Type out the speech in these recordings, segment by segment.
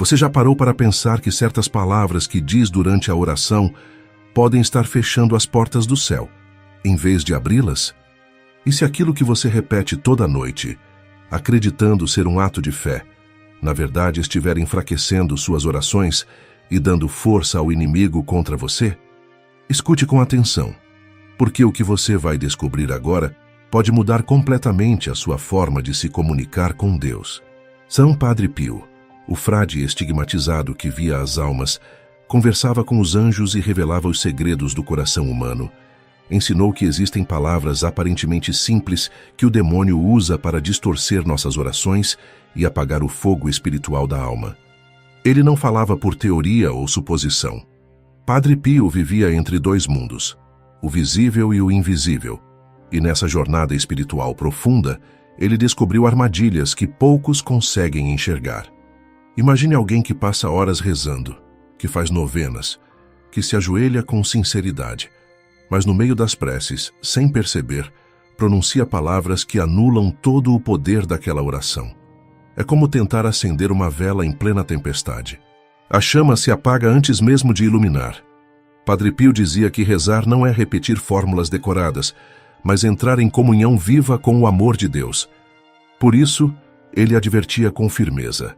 Você já parou para pensar que certas palavras que diz durante a oração podem estar fechando as portas do céu, em vez de abri-las? E se aquilo que você repete toda noite, acreditando ser um ato de fé, na verdade estiver enfraquecendo suas orações e dando força ao inimigo contra você? Escute com atenção, porque o que você vai descobrir agora pode mudar completamente a sua forma de se comunicar com Deus. São Padre Pio, o frade estigmatizado que via as almas, conversava com os anjos e revelava os segredos do coração humano. Ensinou que existem palavras aparentemente simples que o demônio usa para distorcer nossas orações e apagar o fogo espiritual da alma. Ele não falava por teoria ou suposição. Padre Pio vivia entre dois mundos, o visível e o invisível, e nessa jornada espiritual profunda, ele descobriu armadilhas que poucos conseguem enxergar. Imagine alguém que passa horas rezando, que faz novenas, que se ajoelha com sinceridade, mas no meio das preces, sem perceber, pronuncia palavras que anulam todo o poder daquela oração. É como tentar acender uma vela em plena tempestade. A chama se apaga antes mesmo de iluminar. Padre Pio dizia que rezar não é repetir fórmulas decoradas, mas entrar em comunhão viva com o amor de Deus. Por isso, ele advertia com firmeza.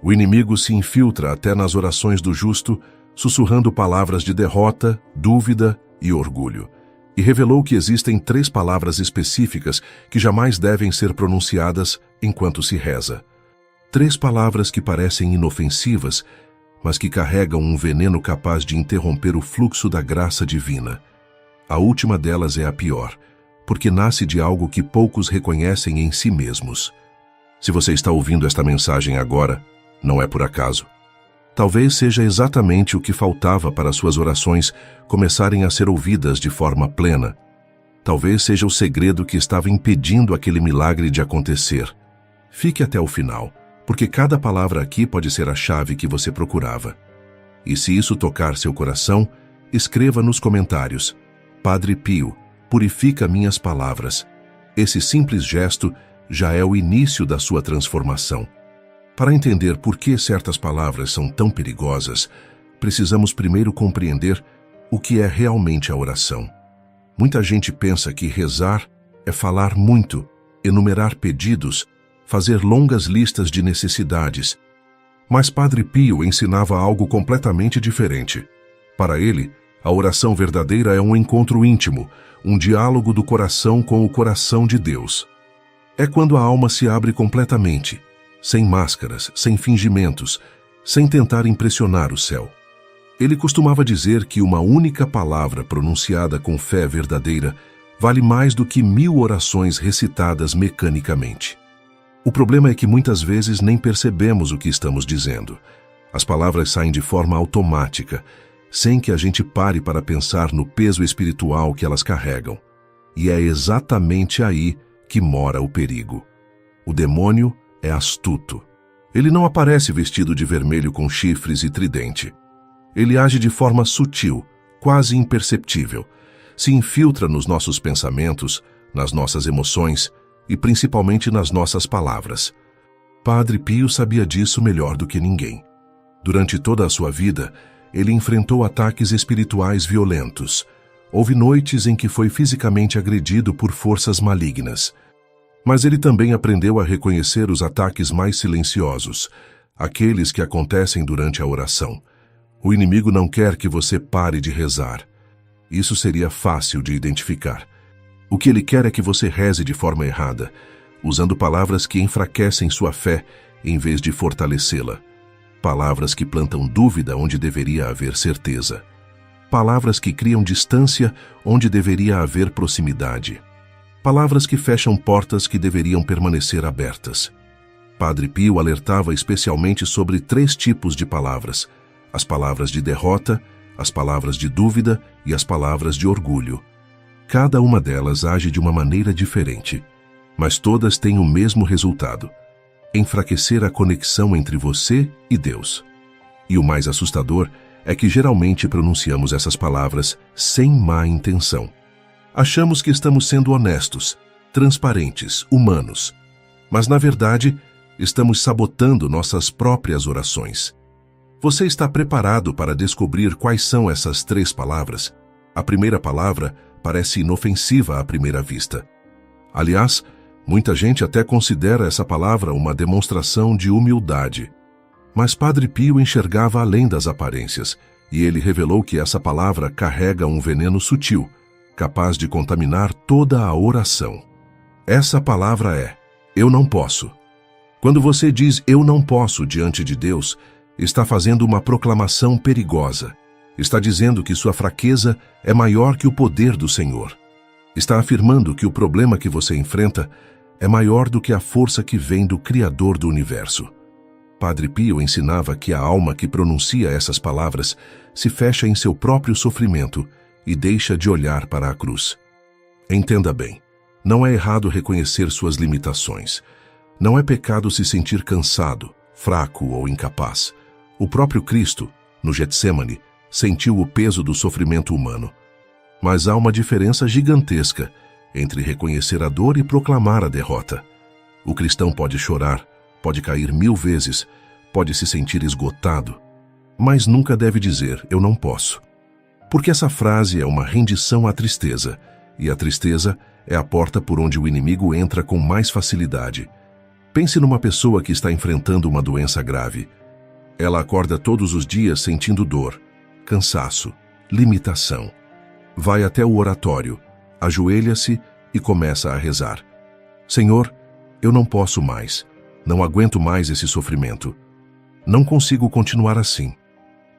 O inimigo se infiltra até nas orações do justo, sussurrando palavras de derrota, dúvida e orgulho, e revelou que existem 3 palavras específicas que jamais devem ser pronunciadas enquanto se reza. 3 palavras que parecem inofensivas, mas que carregam um veneno capaz de interromper o fluxo da graça divina. A última delas é a pior, porque nasce de algo que poucos reconhecem em si mesmos. Se você está ouvindo esta mensagem agora, não é por acaso. Talvez seja exatamente o que faltava para suas orações começarem a ser ouvidas de forma plena. Talvez seja o segredo que estava impedindo aquele milagre de acontecer. Fique até o final, porque cada palavra aqui pode ser a chave que você procurava. E se isso tocar seu coração, escreva nos comentários: Padre Pio, purifica minhas palavras. Esse simples gesto já é o início da sua transformação. Para entender por que certas palavras são tão perigosas, precisamos primeiro compreender o que é realmente a oração. Muita gente pensa que rezar é falar muito, enumerar pedidos, fazer longas listas de necessidades. Mas Padre Pio ensinava algo completamente diferente. Para ele, a oração verdadeira é um encontro íntimo, um diálogo do coração com o coração de Deus. É quando a alma se abre completamente, sem máscaras, sem fingimentos, sem tentar impressionar o céu. Ele costumava dizer que uma única palavra pronunciada com fé verdadeira vale mais do que 1000 orações recitadas mecanicamente. O problema é que muitas vezes nem percebemos o que estamos dizendo. As palavras saem de forma automática, sem que a gente pare para pensar no peso espiritual que elas carregam. E é exatamente aí que mora o perigo. O demônio é astuto. Ele não aparece vestido de vermelho com chifres e tridente. Ele age de forma sutil, quase imperceptível. Se infiltra nos nossos pensamentos, nas nossas emoções e principalmente nas nossas palavras. Padre Pio sabia disso melhor do que ninguém. Durante toda a sua vida, ele enfrentou ataques espirituais violentos. Houve noites em que foi fisicamente agredido por forças malignas. Mas ele também aprendeu a reconhecer os ataques mais silenciosos, aqueles que acontecem durante a oração. O inimigo não quer que você pare de rezar. Isso seria fácil de identificar. O que ele quer é que você reze de forma errada, usando palavras que enfraquecem sua fé em vez de fortalecê-la. Palavras que plantam dúvida onde deveria haver certeza. Palavras que criam distância onde deveria haver proximidade. Palavras que fecham portas que deveriam permanecer abertas. Padre Pio alertava especialmente sobre 3 tipos de palavras: as palavras de derrota, as palavras de dúvida e as palavras de orgulho. Cada uma delas age de uma maneira diferente, mas todas têm o mesmo resultado: enfraquecer a conexão entre você e Deus. E o mais assustador é que geralmente pronunciamos essas palavras sem má intenção. Achamos que estamos sendo honestos, transparentes, humanos, mas na verdade estamos sabotando nossas próprias orações. Você está preparado para descobrir quais são essas 3 palavras? A primeira palavra parece inofensiva à primeira vista. Aliás, muita gente até considera essa palavra uma demonstração de humildade. Mas Padre Pio enxergava além das aparências, e ele revelou que essa palavra carrega um veneno sutil, capaz de contaminar toda a oração. Essa palavra é: eu não posso. Quando você diz eu não posso diante de Deus, está fazendo uma proclamação perigosa. Está dizendo que sua fraqueza é maior que o poder do Senhor. Está afirmando que o problema que você enfrenta é maior do que a força que vem do Criador do Universo. Padre Pio ensinava que a alma que pronuncia essas palavras se fecha em seu próprio sofrimento e deixa de olhar para a cruz. Entenda bem, não é errado reconhecer suas limitações. Não é pecado se sentir cansado, fraco ou incapaz. O próprio Cristo, no Getsêmani, sentiu o peso do sofrimento humano. Mas há uma diferença gigantesca entre reconhecer a dor e proclamar a derrota. O cristão pode chorar, pode cair 1000 vezes, pode se sentir esgotado, mas nunca deve dizer, eu não posso. Porque essa frase é uma rendição à tristeza, e a tristeza é a porta por onde o inimigo entra com mais facilidade. Pense numa pessoa que está enfrentando uma doença grave. Ela acorda todos os dias sentindo dor, cansaço, limitação. Vai até o oratório, ajoelha-se e começa a rezar. Senhor, eu não posso mais. Não aguento mais esse sofrimento. Não consigo continuar assim.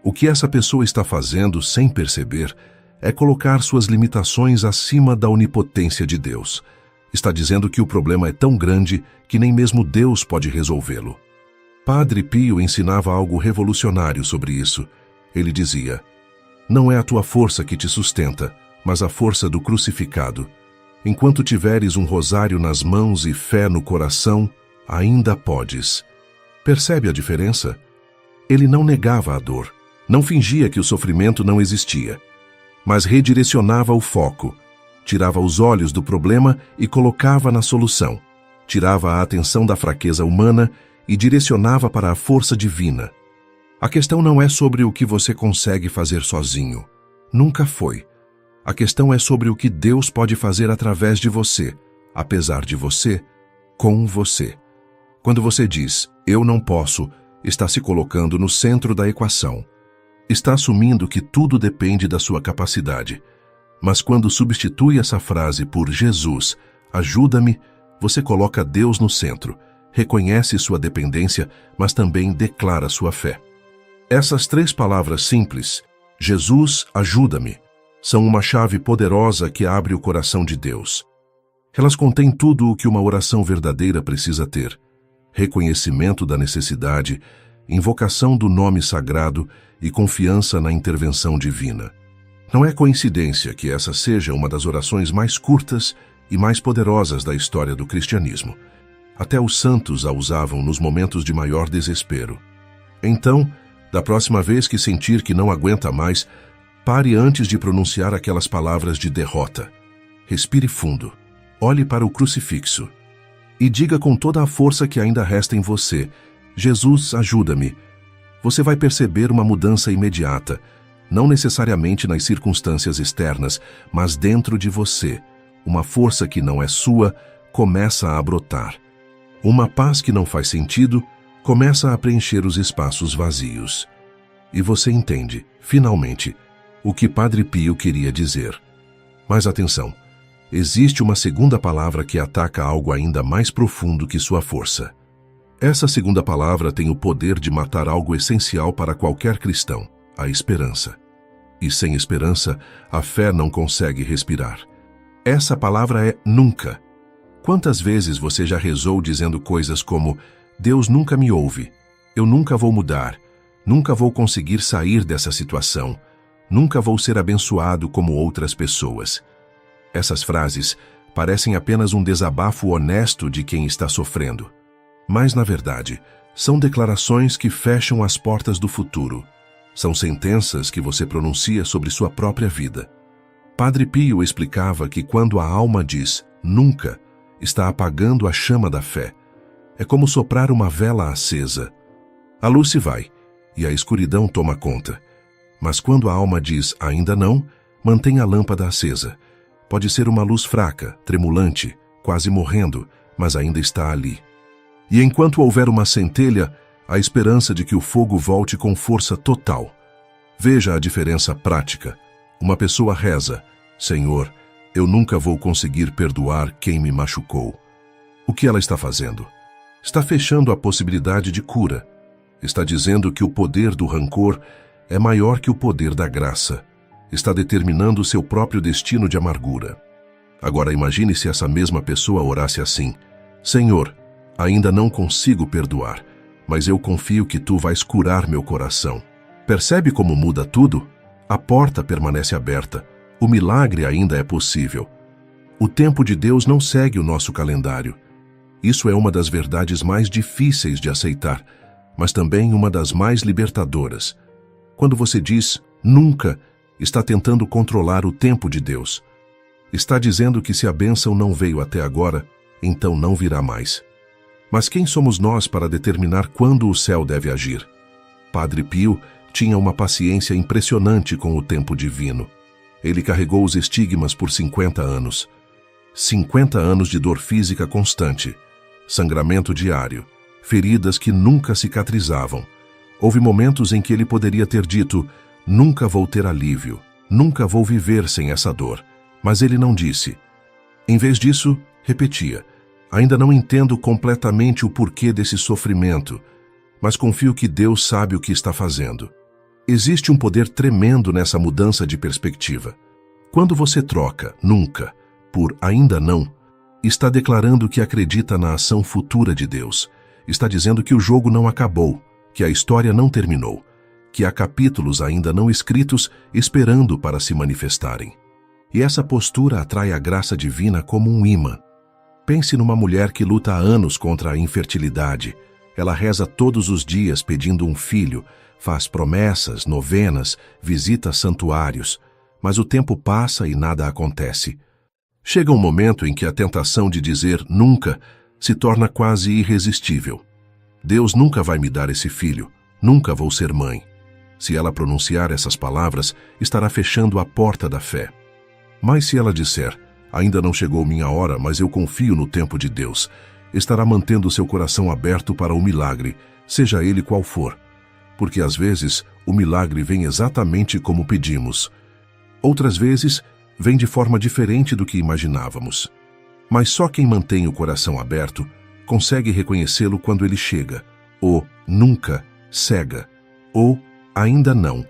O que essa pessoa está fazendo, sem perceber, é colocar suas limitações acima da onipotência de Deus. Está dizendo que o problema é tão grande que nem mesmo Deus pode resolvê-lo. Padre Pio ensinava algo revolucionário sobre isso. Ele dizia: não é a tua força que te sustenta, mas a força do crucificado. Enquanto tiveres um rosário nas mãos e fé no coração, ainda podes. Percebe a diferença? Ele não negava a dor, não fingia que o sofrimento não existia, mas redirecionava o foco, tirava os olhos do problema e colocava na solução, tirava a atenção da fraqueza humana e direcionava para a força divina. A questão não é sobre o que você consegue fazer sozinho. Nunca foi. A questão é sobre o que Deus pode fazer através de você, apesar de você, com você. Quando você diz, eu não posso, está se colocando no centro da equação. Está assumindo que tudo depende da sua capacidade. Mas quando substitui essa frase por Jesus, ajuda-me, você coloca Deus no centro, reconhece sua dependência, mas também declara sua fé. Essas 3 palavras simples, Jesus, ajuda-me, são uma chave poderosa que abre o coração de Deus. Elas contêm tudo o que uma oração verdadeira precisa ter: reconhecimento da necessidade, invocação do nome sagrado e confiança na intervenção divina. Não é coincidência que essa seja uma das orações mais curtas e mais poderosas da história do cristianismo. Até os santos a usavam nos momentos de maior desespero. Então, da próxima vez que sentir que não aguenta mais, pare antes de pronunciar aquelas palavras de derrota. Respire fundo, olhe para o crucifixo e diga com toda a força que ainda resta em você: Jesus, ajuda-me. Você vai perceber uma mudança imediata, não necessariamente nas circunstâncias externas, mas dentro de você. Uma força que não é sua começa a brotar. Uma paz que não faz sentido começa a preencher os espaços vazios. E você entende, finalmente, o que Padre Pio queria dizer. Mas atenção, existe uma segunda palavra que ataca algo ainda mais profundo que sua força. Essa segunda palavra tem o poder de matar algo essencial para qualquer cristão: a esperança. E sem esperança, a fé não consegue respirar. Essa palavra é nunca. Quantas vezes você já rezou dizendo coisas como: Deus nunca me ouve, eu nunca vou mudar, nunca vou conseguir sair dessa situação, nunca vou ser abençoado como outras pessoas. Essas frases parecem apenas um desabafo honesto de quem está sofrendo. Mas, na verdade, são declarações que fecham as portas do futuro. São sentenças que você pronuncia sobre sua própria vida. Padre Pio explicava que quando a alma diz nunca, está apagando a chama da fé. É como soprar uma vela acesa. A luz se vai, e a escuridão toma conta. Mas quando a alma diz ainda não, mantém a lâmpada acesa. Pode ser uma luz fraca, tremulante, quase morrendo, mas ainda está ali. E enquanto houver uma centelha, a esperança de que o fogo volte com força total. Veja a diferença prática. Uma pessoa reza: Senhor, eu nunca vou conseguir perdoar quem me machucou. O que ela está fazendo? Está fechando a possibilidade de cura. Está dizendo que o poder do rancor é maior que o poder da graça. Está determinando seu próprio destino de amargura. Agora imagine se essa mesma pessoa orasse assim: Senhor, ainda não consigo perdoar, mas eu confio que Tu vais curar meu coração. Percebe como muda tudo? A porta permanece aberta. O milagre ainda é possível. O tempo de Deus não segue o nosso calendário. Isso é uma das verdades mais difíceis de aceitar, mas também uma das mais libertadoras. Quando você diz nunca, está tentando controlar o tempo de Deus. Está dizendo que se a bênção não veio até agora, então não virá mais. Mas quem somos nós para determinar quando o céu deve agir? Padre Pio tinha uma paciência impressionante com o tempo divino. Ele carregou os estigmas por 50 anos. 50 anos de dor física constante, sangramento diário, feridas que nunca cicatrizavam. Houve momentos em que ele poderia ter dito: nunca vou ter alívio, nunca vou viver sem essa dor. Mas ele não disse. Em vez disso, repetia: ainda não entendo completamente o porquê desse sofrimento, mas confio que Deus sabe o que está fazendo. Existe um poder tremendo nessa mudança de perspectiva. Quando você troca nunca por ainda não, está declarando que acredita na ação futura de Deus. Está dizendo que o jogo não acabou, que a história não terminou, que há capítulos ainda não escritos esperando para se manifestarem. E essa postura atrai a graça divina como um imã. Pense numa mulher que luta há anos contra a infertilidade. Ela reza todos os dias pedindo um filho, faz promessas, novenas, visita santuários, mas o tempo passa e nada acontece. Chega um momento em que a tentação de dizer nunca se torna quase irresistível. Deus nunca vai me dar esse filho, nunca vou ser mãe. Se ela pronunciar essas palavras, estará fechando a porta da fé. Mas se ela disser: ainda não chegou minha hora, mas eu confio no tempo de Deus, estará mantendo seu coração aberto para o milagre, seja ele qual for. Porque às vezes o milagre vem exatamente como pedimos. Outras vezes vem de forma diferente do que imaginávamos. Mas só quem mantém o coração aberto consegue reconhecê-lo quando ele chega. O nunca cega. O ainda não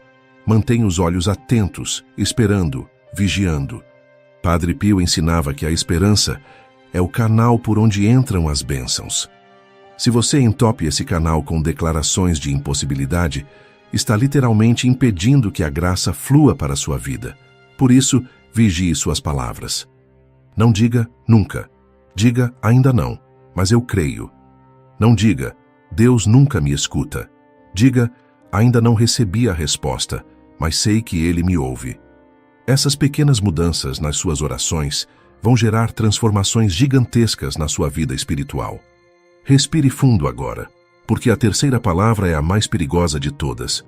mantém os olhos atentos, esperando, vigiando. Padre Pio ensinava que a esperança é o canal por onde entram as bênçãos. Se você entope esse canal com declarações de impossibilidade, está literalmente impedindo que a graça flua para a sua vida. Por isso, vigie suas palavras. Não diga nunca. Diga ainda não, mas eu creio. Não diga Deus nunca me escuta. Diga ainda não recebi a resposta, mas sei que Ele me ouve. Essas pequenas mudanças nas suas orações vão gerar transformações gigantescas na sua vida espiritual. Respire fundo agora, porque a terceira palavra é a mais perigosa de todas.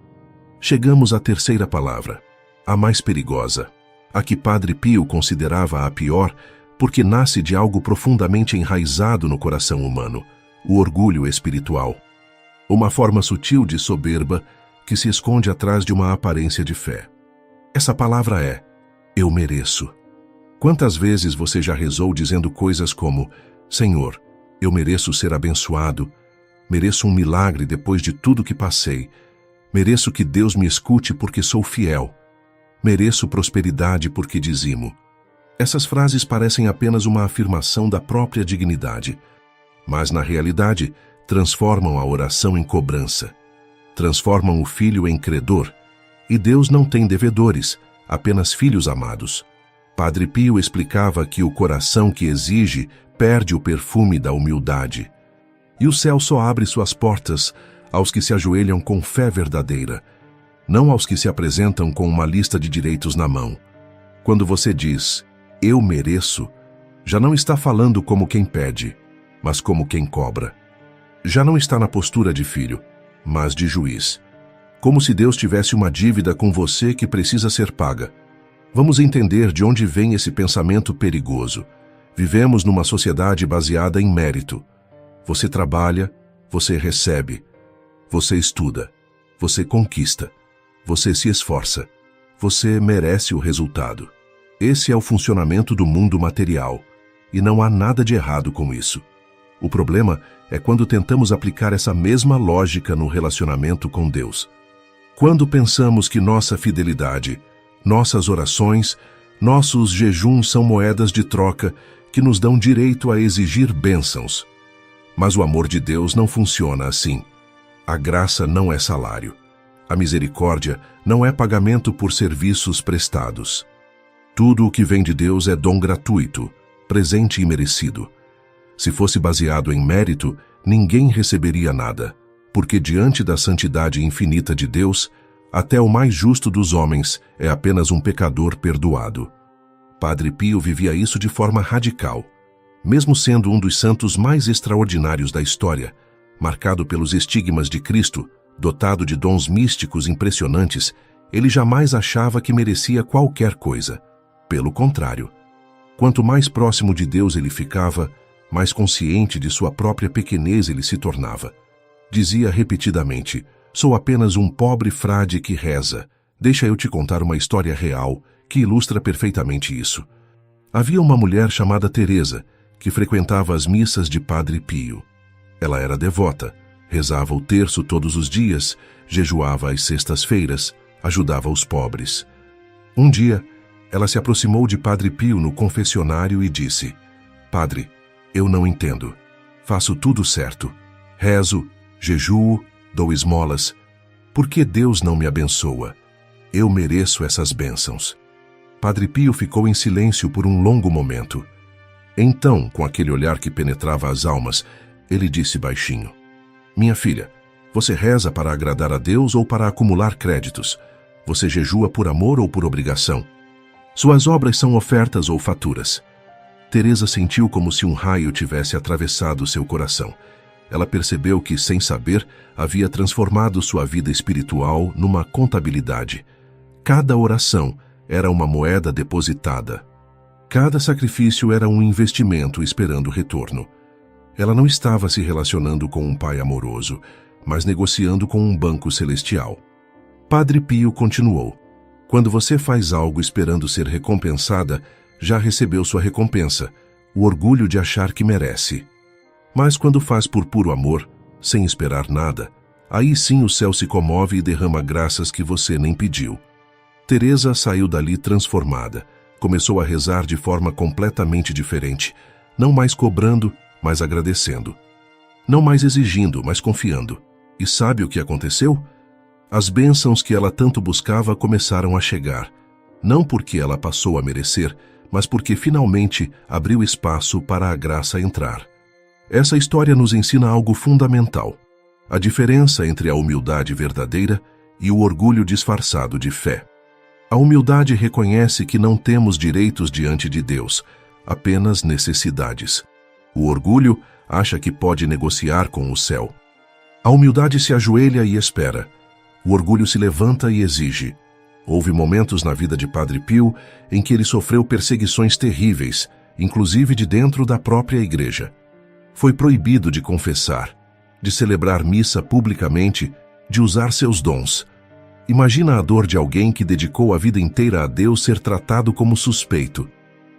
Chegamos à terceira palavra, a mais perigosa, a que Padre Pio considerava a pior, porque nasce de algo profundamente enraizado no coração humano, o orgulho espiritual. Uma forma sutil de soberba que se esconde atrás de uma aparência de fé. Essa palavra é: eu mereço. Quantas vezes você já rezou dizendo coisas como: Senhor, eu mereço ser abençoado, mereço um milagre depois de tudo que passei, mereço que Deus me escute porque sou fiel, mereço prosperidade porque dizimo. Essas frases parecem apenas uma afirmação da própria dignidade, mas na realidade transformam a oração em cobrança, transformam o filho em credor, e Deus não tem devedores, apenas filhos amados. Padre Pio explicava que o coração que exige perde o perfume da humildade. E o céu só abre suas portas aos que se ajoelham com fé verdadeira, não aos que se apresentam com uma lista de direitos na mão. Quando você diz, eu mereço, já não está falando como quem pede, mas como quem cobra. Já não está na postura de filho, mas de juiz. como se Deus tivesse uma dívida com você que precisa ser paga. Vamos entender de onde vem esse pensamento perigoso. Vivemos numa sociedade baseada em mérito. Você trabalha, você recebe, você estuda, você conquista, você se esforça, você merece o resultado. Esse é o funcionamento do mundo material, e não há nada de errado com isso. O problema é quando tentamos aplicar essa mesma lógica no relacionamento com Deus. Quando pensamos que nossa fidelidade, nossas orações, nossos jejuns são moedas de troca que nos dão direito a exigir bênçãos. Mas o amor de Deus não funciona assim. A graça não é salário. A misericórdia não é pagamento por serviços prestados. Tudo o que vem de Deus é dom gratuito, presente e merecido. Se fosse baseado em mérito, ninguém receberia nada, porque diante da santidade infinita de Deus, até o mais justo dos homens é apenas um pecador perdoado. Padre Pio vivia isso de forma radical. Mesmo sendo um dos santos mais extraordinários da história, marcado pelos estigmas de Cristo, dotado de dons místicos impressionantes, ele jamais achava que merecia qualquer coisa. Pelo contrário, quanto mais próximo de Deus ele ficava, mais consciente de sua própria pequenez ele se tornava. Dizia repetidamente: "Sou apenas um pobre frade que reza. Deixa eu te contar uma história real que ilustra perfeitamente isso." Havia uma mulher chamada Teresa, que frequentava as missas de Padre Pio. Ela era devota, rezava o terço todos os dias, jejuava às sextas-feiras, ajudava os pobres. Um dia, ela se aproximou de Padre Pio no confessionário e disse: "Padre, eu não entendo. Faço tudo certo. Rezo, jejuo, dou esmolas. Por que Deus não me abençoa? Eu mereço essas bênçãos." Padre Pio ficou em silêncio por um longo momento. Então, com aquele olhar que penetrava as almas, ele disse baixinho: "Minha filha, você reza para agradar a Deus ou para acumular créditos? Você jejua por amor ou por obrigação? Suas obras são ofertas ou faturas?" Teresa sentiu como se um raio tivesse atravessado seu coração. Ela percebeu que, sem saber, havia transformado sua vida espiritual numa contabilidade. Cada oração era uma moeda depositada. Cada sacrifício era um investimento esperando retorno. Ela não estava se relacionando com um pai amoroso, mas negociando com um banco celestial. Padre Pio continuou: "Quando você faz algo esperando ser recompensada, já recebeu sua recompensa, o orgulho de achar que merece. Mas quando faz por puro amor, sem esperar nada, aí sim o céu se comove e derrama graças que você nem pediu." Teresa saiu dali transformada. Começou a rezar de forma completamente diferente, não mais cobrando, mas agradecendo. Não mais exigindo, mas confiando. E sabe o que aconteceu? As bênçãos que ela tanto buscava começaram a chegar, não porque ela passou a merecer, mas porque finalmente abriu espaço para a graça entrar. Essa história nos ensina algo fundamental: a diferença entre a humildade verdadeira e o orgulho disfarçado de fé. A humildade reconhece que não temos direitos diante de Deus, apenas necessidades. O orgulho acha que pode negociar com o céu. A humildade se ajoelha e espera. O orgulho se levanta e exige. Houve momentos na vida de Padre Pio em que ele sofreu perseguições terríveis, inclusive de dentro da própria igreja. Foi proibido de confessar, de celebrar missa publicamente, de usar seus dons. Imagina a dor de alguém que dedicou a vida inteira a Deus ser tratado como suspeito.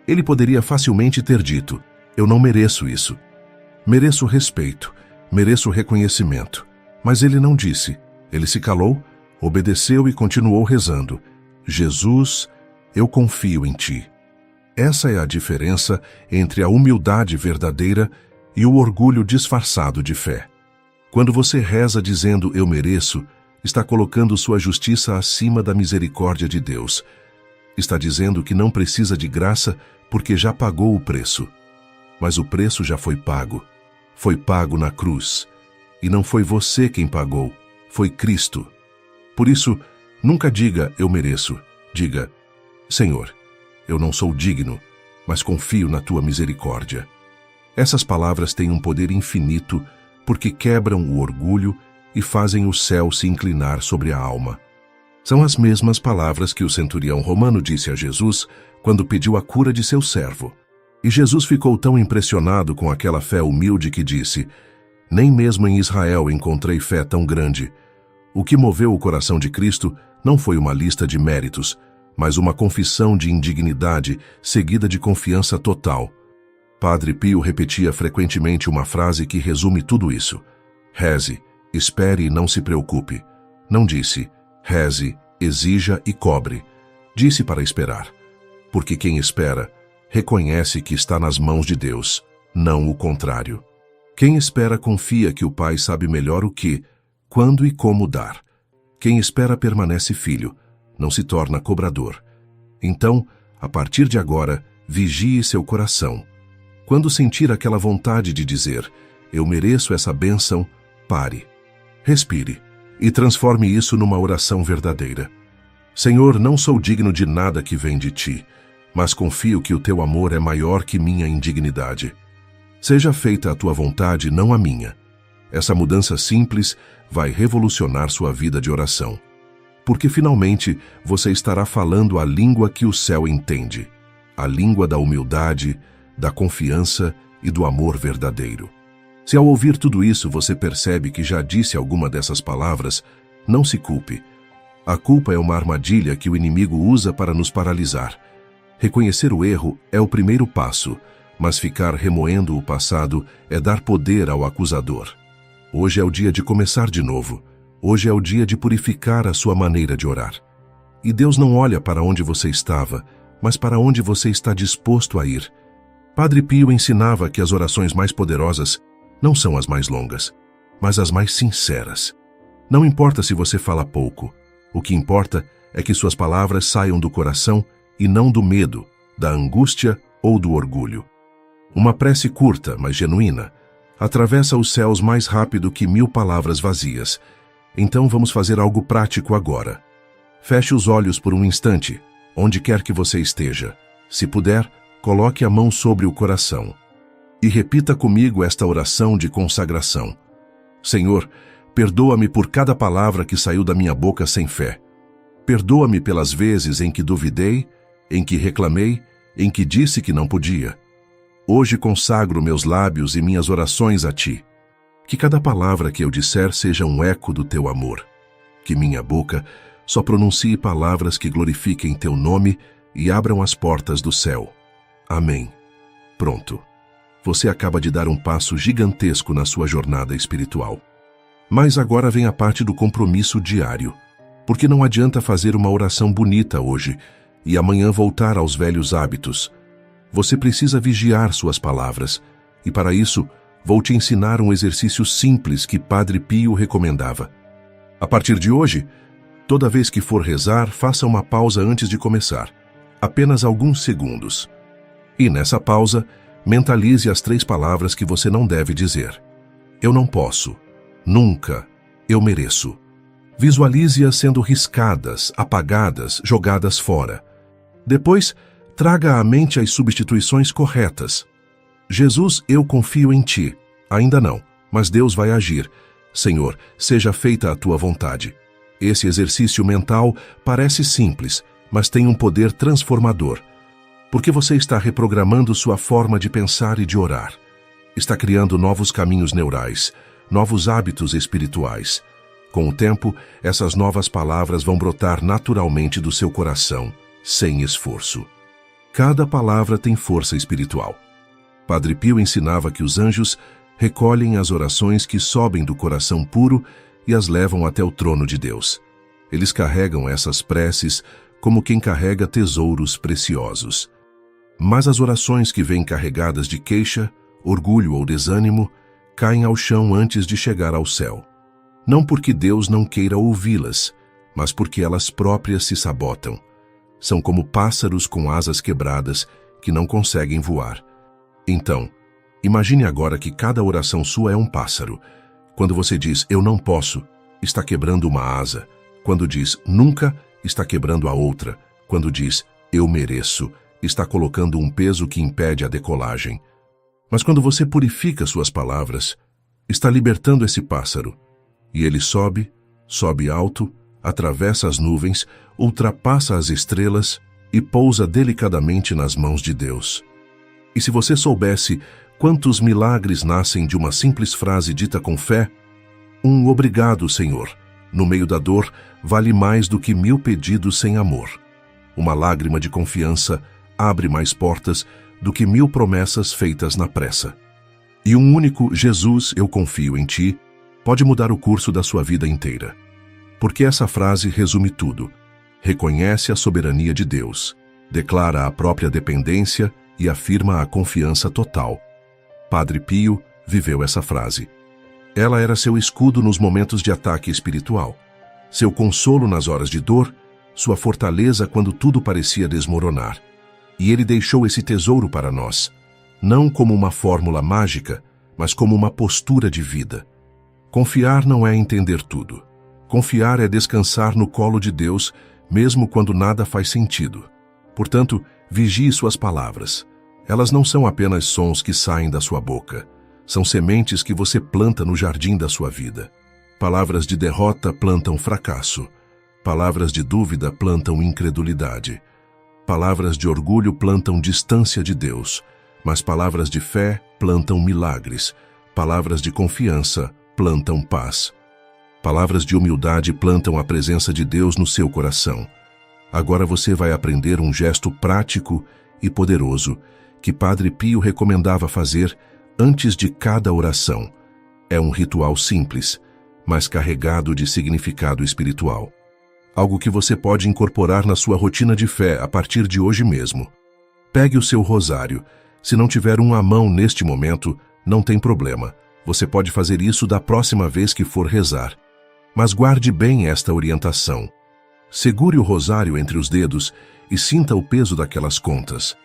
Ele poderia facilmente ter dito: "Eu não mereço isso. Mereço respeito, mereço reconhecimento." Mas ele não disse. Ele se calou, obedeceu e continuou rezando: "Jesus, eu confio em ti." Essa é a diferença entre a humildade verdadeira e o orgulho disfarçado de fé. Quando você reza dizendo "eu mereço", está colocando sua justiça acima da misericórdia de Deus. Está dizendo que não precisa de graça porque já pagou o preço. Mas o preço já foi pago. Foi pago na cruz. E não foi você quem pagou, foi Cristo. Por isso, nunca diga "eu mereço". Diga: "Senhor, eu não sou digno, mas confio na tua misericórdia." Essas palavras têm um poder infinito porque quebram o orgulho e fazem o céu se inclinar sobre a alma. São as mesmas palavras que o centurião romano disse a Jesus quando pediu a cura de seu servo. E Jesus ficou tão impressionado com aquela fé humilde que disse: nem mesmo em Israel encontrei fé tão grande. O que moveu o coração de Cristo não foi uma lista de méritos, mas uma confissão de indignidade seguida de confiança total. Padre Pio repetia frequentemente uma frase que resume tudo isso: reze, espere e não se preocupe. Não disse: reze, exija e cobre. Disse para esperar. Porque quem espera, reconhece que está nas mãos de Deus, não o contrário. Quem espera confia que o Pai sabe melhor o que, quando e como dar. Quem espera permanece filho, não se torna cobrador. Então, a partir de agora, vigie seu coração. Quando sentir aquela vontade de dizer: eu mereço essa bênção, pare, respire e transforme isso numa oração verdadeira. Senhor, não sou digno de nada que vem de ti, mas confio que o teu amor é maior que minha indignidade. Seja feita a tua vontade, não a minha. Essa mudança simples vai revolucionar sua vida de oração. Porque finalmente você estará falando a língua que o céu entende, a língua da humildade, da confiança e do amor verdadeiro. Se ao ouvir tudo isso você percebe que já disse alguma dessas palavras, não se culpe. A culpa é uma armadilha que o inimigo usa para nos paralisar. Reconhecer o erro é o primeiro passo, mas ficar remoendo o passado é dar poder ao acusador. Hoje é o dia de começar de novo. Hoje é o dia de purificar a sua maneira de orar. E Deus não olha para onde você estava, mas para onde você está disposto a ir. Padre Pio ensinava que as orações mais poderosas não são as mais longas, mas as mais sinceras. Não importa se você fala pouco. O que importa é que suas palavras saiam do coração e não do medo, da angústia ou do orgulho. Uma prece curta, mas genuína, atravessa os céus mais rápido que 1000 palavras vazias. Então vamos fazer algo prático agora. Feche os olhos por um instante, onde quer que você esteja. Se puder, coloque a mão sobre o coração. E repita comigo esta oração de consagração. Senhor, perdoa-me por cada palavra que saiu da minha boca sem fé. Perdoa-me pelas vezes em que duvidei, em que reclamei, em que disse que não podia. Hoje consagro meus lábios e minhas orações a Ti. Que cada palavra que eu disser seja um eco do Teu amor. Que minha boca só pronuncie palavras que glorifiquem Teu nome e abram as portas do céu. Amém. Pronto. Você acaba de dar um passo gigantesco na sua jornada espiritual. Mas agora vem a parte do compromisso diário. Porque não adianta fazer uma oração bonita hoje e amanhã voltar aos velhos hábitos. Você precisa vigiar suas palavras, e para isso, vou te ensinar um exercício simples que Padre Pio recomendava. A partir de hoje, toda vez que for rezar, faça uma pausa antes de começar, apenas alguns segundos. E nessa pausa, mentalize as 3 palavras que você não deve dizer. Eu não posso. Nunca. Eu mereço. Visualize-as sendo riscadas, apagadas, jogadas fora. Depois, traga à mente as substituições corretas. Jesus, eu confio em Ti. Ainda não, mas Deus vai agir. Senhor, seja feita a Tua vontade. Esse exercício mental parece simples, mas tem um poder transformador. Porque você está reprogramando sua forma de pensar e de orar. Está criando novos caminhos neurais, novos hábitos espirituais. Com o tempo, essas novas palavras vão brotar naturalmente do seu coração, sem esforço. Cada palavra tem força espiritual. Padre Pio ensinava que os anjos recolhem as orações que sobem do coração puro e as levam até o trono de Deus. Eles carregam essas preces como quem carrega tesouros preciosos. Mas as orações que vêm carregadas de queixa, orgulho ou desânimo caem ao chão antes de chegar ao céu. Não porque Deus não queira ouvi-las, mas porque elas próprias se sabotam. São como pássaros com asas quebradas que não conseguem voar. Então, imagine agora que cada oração sua é um pássaro. Quando você diz, eu não posso, está quebrando uma asa. Quando diz, nunca, está quebrando a outra. Quando diz, eu mereço, está colocando um peso que impede a decolagem. Mas quando você purifica suas palavras, está libertando esse pássaro. E ele sobe, sobe alto, atravessa as nuvens, ultrapassa as estrelas e pousa delicadamente nas mãos de Deus. E se você soubesse quantos milagres nascem de uma simples frase dita com fé, um obrigado, Senhor, no meio da dor, vale mais do que 1000 pedidos sem amor. Uma lágrima de confiança abre mais portas do que 1000 promessas feitas na pressa. E um único Jesus, eu confio em ti, pode mudar o curso da sua vida inteira. Porque essa frase resume tudo. Reconhece a soberania de Deus, declara a própria dependência e afirma a confiança total. Padre Pio viveu essa frase. Ela era seu escudo nos momentos de ataque espiritual, seu consolo nas horas de dor, sua fortaleza quando tudo parecia desmoronar. E ele deixou esse tesouro para nós, não como uma fórmula mágica, mas como uma postura de vida. Confiar não é entender tudo. Confiar é descansar no colo de Deus, mesmo quando nada faz sentido. Portanto, vigie suas palavras. Elas não são apenas sons que saem da sua boca. São sementes que você planta no jardim da sua vida. Palavras de derrota plantam fracasso. Palavras de dúvida plantam incredulidade. Palavras de orgulho plantam distância de Deus. Mas palavras de fé plantam milagres. Palavras de confiança plantam paz. Palavras de humildade plantam a presença de Deus no seu coração. Agora você vai aprender um gesto prático e poderoso que Padre Pio recomendava fazer antes de cada oração. É um ritual simples, mas carregado de significado espiritual. Algo que você pode incorporar na sua rotina de fé a partir de hoje mesmo. Pegue o seu rosário. Se não tiver um à mão neste momento, não tem problema. Você pode fazer isso da próxima vez que for rezar. Mas guarde bem esta orientação. Segure o rosário entre os dedos e sinta o peso daquelas contas.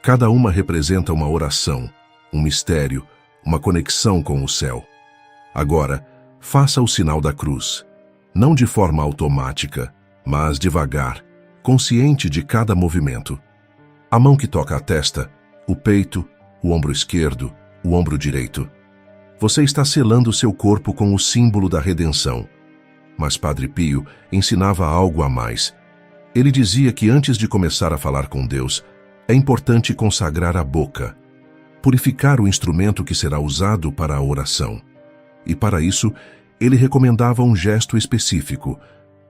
Cada uma representa uma oração, um mistério, uma conexão com o céu. Agora, faça o sinal da cruz. Não de forma automática, mas devagar, consciente de cada movimento. A mão que toca a testa, o peito, o ombro esquerdo, o ombro direito. Você está selando seu corpo com o símbolo da redenção. Mas Padre Pio ensinava algo a mais. Ele dizia que antes de começar a falar com Deus, é importante consagrar a boca, purificar o instrumento que será usado para a oração. E para isso, ele recomendava um gesto específico.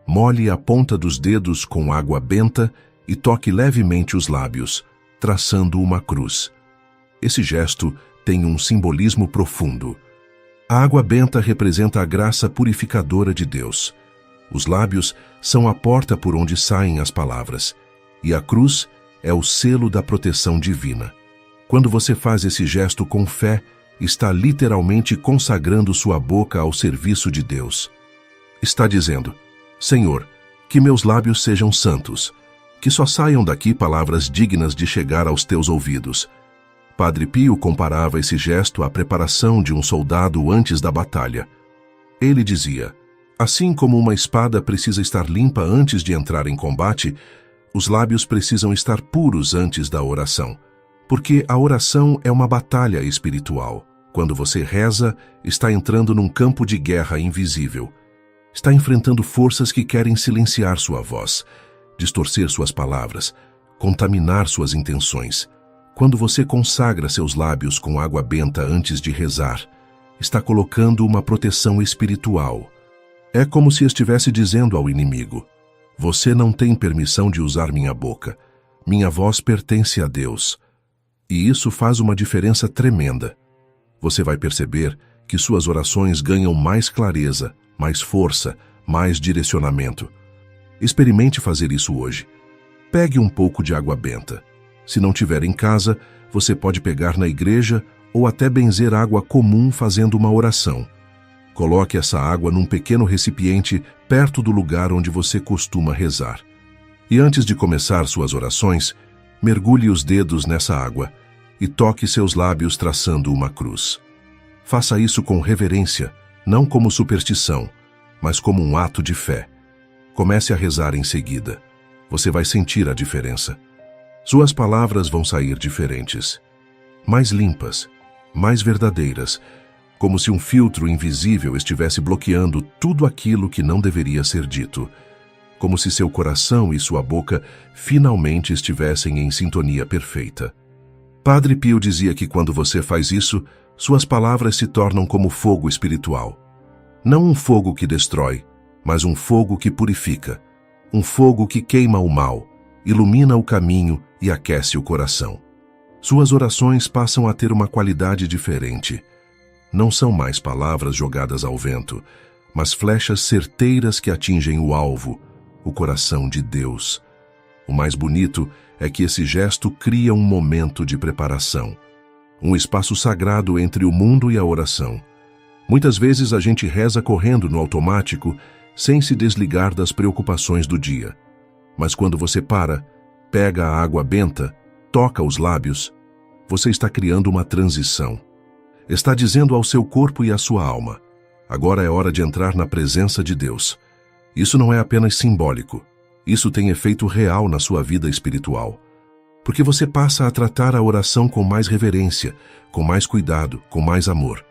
Molhe a ponta dos dedos com água benta e toque levemente os lábios, traçando uma cruz. Esse gesto tem um simbolismo profundo. A água benta representa a graça purificadora de Deus. Os lábios são a porta por onde saem as palavras, e a cruz é o selo da proteção divina. Quando você faz esse gesto com fé, está literalmente consagrando sua boca ao serviço de Deus. Está dizendo: Senhor, que meus lábios sejam santos, que só saiam daqui palavras dignas de chegar aos teus ouvidos. Padre Pio comparava esse gesto à preparação de um soldado antes da batalha. Ele dizia: assim como uma espada precisa estar limpa antes de entrar em combate, os lábios precisam estar puros antes da oração. Porque a oração é uma batalha espiritual. Quando você reza, está entrando num campo de guerra invisível. Está enfrentando forças que querem silenciar sua voz, distorcer suas palavras, contaminar suas intenções. Quando você consagra seus lábios com água benta antes de rezar, está colocando uma proteção espiritual. É como se estivesse dizendo ao inimigo: você não tem permissão de usar minha boca. Minha voz pertence a Deus. E isso faz uma diferença tremenda. Você vai perceber que suas orações ganham mais clareza, mais força, mais direcionamento. Experimente fazer isso hoje. Pegue um pouco de água benta. Se não tiver em casa, você pode pegar na igreja ou até benzer água comum fazendo uma oração. Coloque essa água num pequeno recipiente perto do lugar onde você costuma rezar. E antes de começar suas orações, mergulhe os dedos nessa água e toque seus lábios traçando uma cruz. Faça isso com reverência, não como superstição, mas como um ato de fé. Comece a rezar em seguida. Você vai sentir a diferença. Suas palavras vão sair diferentes, mais limpas, mais verdadeiras, como se um filtro invisível estivesse bloqueando tudo aquilo que não deveria ser dito, como se seu coração e sua boca finalmente estivessem em sintonia perfeita. Padre Pio dizia que quando você faz isso, suas palavras se tornam como fogo espiritual. Não um fogo que destrói, mas um fogo que purifica, um fogo que queima o mal, ilumina o caminho e aquece o coração. Suas orações passam a ter uma qualidade diferente. Não são mais palavras jogadas ao vento, mas flechas certeiras que atingem o alvo, o coração de Deus. O mais bonito é que esse gesto cria um momento de preparação, um espaço sagrado entre o mundo e a oração. Muitas vezes a gente reza correndo no automático, sem se desligar das preocupações do dia. Mas quando você para, pega a água benta, toca os lábios, você está criando uma transição. Está dizendo ao seu corpo e à sua alma: agora é hora de entrar na presença de Deus. Isso não é apenas simbólico. Isso tem efeito real na sua vida espiritual. Porque você passa a tratar a oração com mais reverência, com mais cuidado, com mais amor.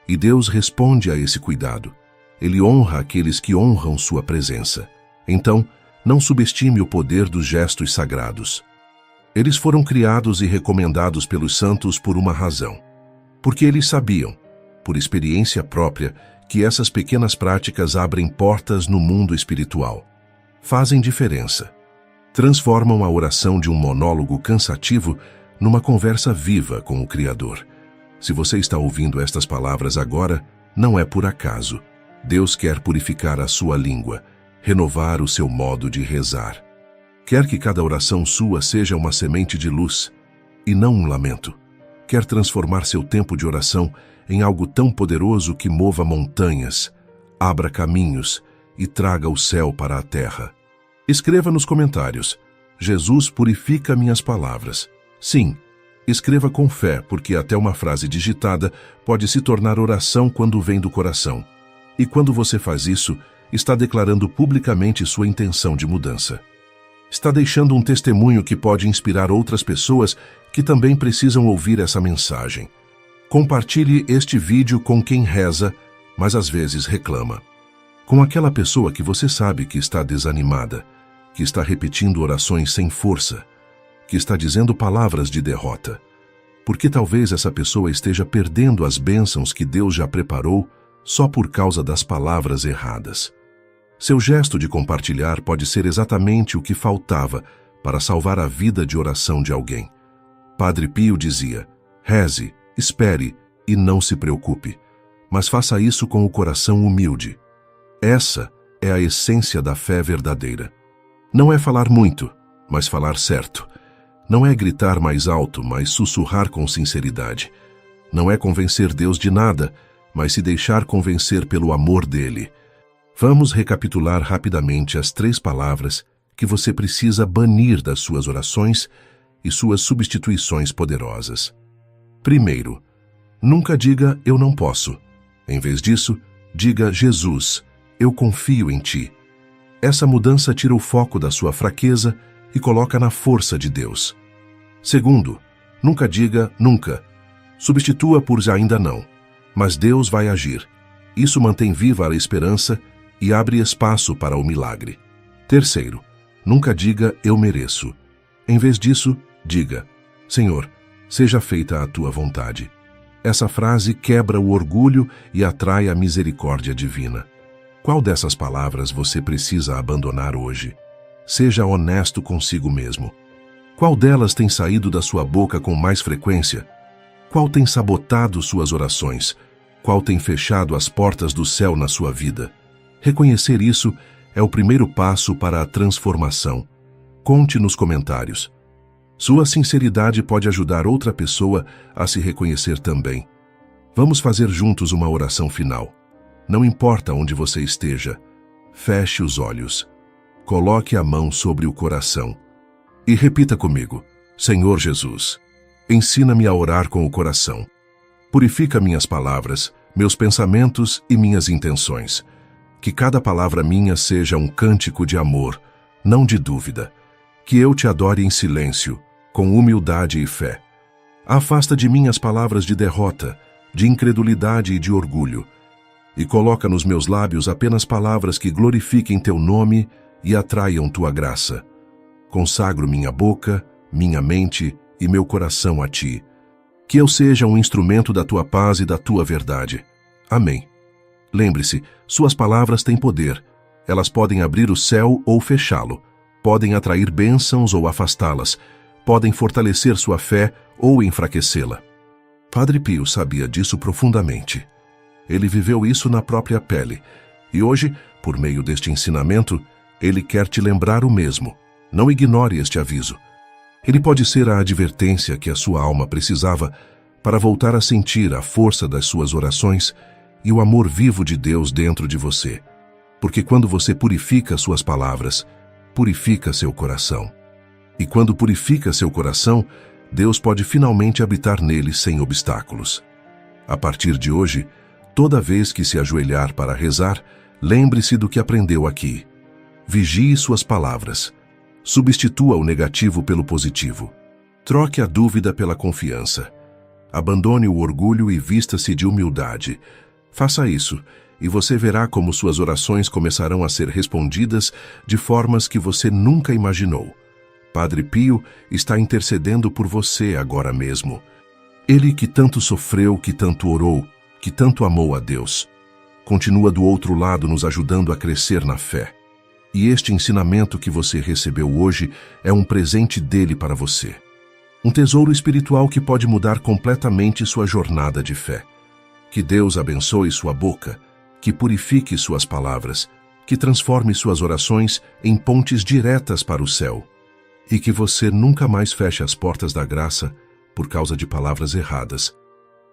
E Deus responde a esse cuidado. Ele honra aqueles que honram sua presença. Então, não subestime o poder dos gestos sagrados. Eles foram criados e recomendados pelos santos por uma razão. Porque eles sabiam, por experiência própria, que essas pequenas práticas abrem portas no mundo espiritual. Fazem diferença. Transformam a oração de um monólogo cansativo numa conversa viva com o Criador. Se você está ouvindo estas palavras agora, não é por acaso. Deus quer purificar a sua língua, renovar o seu modo de rezar. Quer que cada oração sua seja uma semente de luz, e não um lamento. Quer transformar seu tempo de oração em algo tão poderoso que mova montanhas, abra caminhos e traga o céu para a terra. Escreva nos comentários: Jesus purifica minhas palavras. Sim, escreva com fé, porque até uma frase digitada pode se tornar oração quando vem do coração. E quando você faz isso, está declarando publicamente sua intenção de mudança. Está deixando um testemunho que pode inspirar outras pessoas que também precisam ouvir essa mensagem. Compartilhe este vídeo com quem reza, mas às vezes reclama. Com aquela pessoa que você sabe que está desanimada, que está repetindo orações sem força, que está dizendo palavras de derrota. Porque talvez essa pessoa esteja perdendo as bênçãos que Deus já preparou só por causa das palavras erradas. Seu gesto de compartilhar pode ser exatamente o que faltava para salvar a vida de oração de alguém. Padre Pio dizia: reze, espere e não se preocupe, mas faça isso com o coração humilde. Essa é a essência da fé verdadeira. Não é falar muito, mas falar certo. Não é gritar mais alto, mas sussurrar com sinceridade. Não é convencer Deus de nada, mas se deixar convencer pelo amor dele. Vamos recapitular rapidamente as 3 palavras que você precisa banir das suas orações e suas substituições poderosas. Primeiro, nunca diga eu não posso. Em vez disso, diga Jesus, eu confio em ti. Essa mudança tira o foco da sua fraqueza e coloca na força de Deus. Segundo, nunca diga nunca. Substitua por ainda não. Mas Deus vai agir. Isso mantém viva a esperança e abre espaço para o milagre. Terceiro, nunca diga eu mereço. Em vez disso, diga: Senhor, seja feita a tua vontade. Essa frase quebra o orgulho e atrai a misericórdia divina. Qual dessas palavras você precisa abandonar hoje? Seja honesto consigo mesmo. Qual delas tem saído da sua boca com mais frequência? Qual tem sabotado suas orações? Qual tem fechado as portas do céu na sua vida? Reconhecer isso é o primeiro passo para a transformação. Conte nos comentários. Sua sinceridade pode ajudar outra pessoa a se reconhecer também. Vamos fazer juntos uma oração final. Não importa onde você esteja, feche os olhos. Coloque a mão sobre o coração. E repita comigo: Senhor Jesus, ensina-me a orar com o coração. Purifica minhas palavras, meus pensamentos e minhas intenções. Que cada palavra minha seja um cântico de amor, não de dúvida. Que eu te adore em silêncio, com humildade e fé. Afasta de mim as palavras de derrota de incredulidade e de orgulho, e coloca nos meus lábios apenas palavras que glorifiquem teu nome e atraiam tua graça. Consagro minha boca, minha mente e meu coração a ti. Que eu seja um instrumento da tua paz e da tua verdade. Amém. Lembre-se, suas palavras têm poder. Elas podem abrir o céu ou fechá-lo, podem atrair bênçãos ou afastá-las, podem fortalecer sua fé ou enfraquecê-la. Padre Pio sabia disso profundamente. Ele viveu isso na própria pele, e hoje, por meio deste ensinamento, ele quer te lembrar o mesmo. Não ignore este aviso. Ele pode ser a advertência que a sua alma precisava para voltar a sentir a força das suas orações e o amor vivo de Deus dentro de você. Porque quando você purifica suas palavras, purifica seu coração. E quando purifica seu coração, Deus pode finalmente habitar nele sem obstáculos. A partir de hoje, toda vez que se ajoelhar para rezar, lembre-se do que aprendeu aqui. Vigie suas palavras. Substitua o negativo pelo positivo. Troque a dúvida pela confiança. Abandone o orgulho e vista-se de humildade. Faça isso, e você verá como suas orações começarão a ser respondidas de formas que você nunca imaginou. Padre Pio está intercedendo por você agora mesmo. Ele que tanto sofreu, que tanto orou, que tanto amou a Deus, continua do outro lado nos ajudando a crescer na fé. E este ensinamento que você recebeu hoje é um presente dele para você. Um tesouro espiritual que pode mudar completamente sua jornada de fé. Que Deus abençoe sua boca, que purifique suas palavras, que transforme suas orações em pontes diretas para o céu. E que você nunca mais feche as portas da graça por causa de palavras erradas.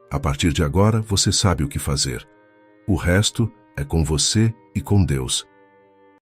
A partir de agora, você sabe o que fazer. O resto é com você e com Deus.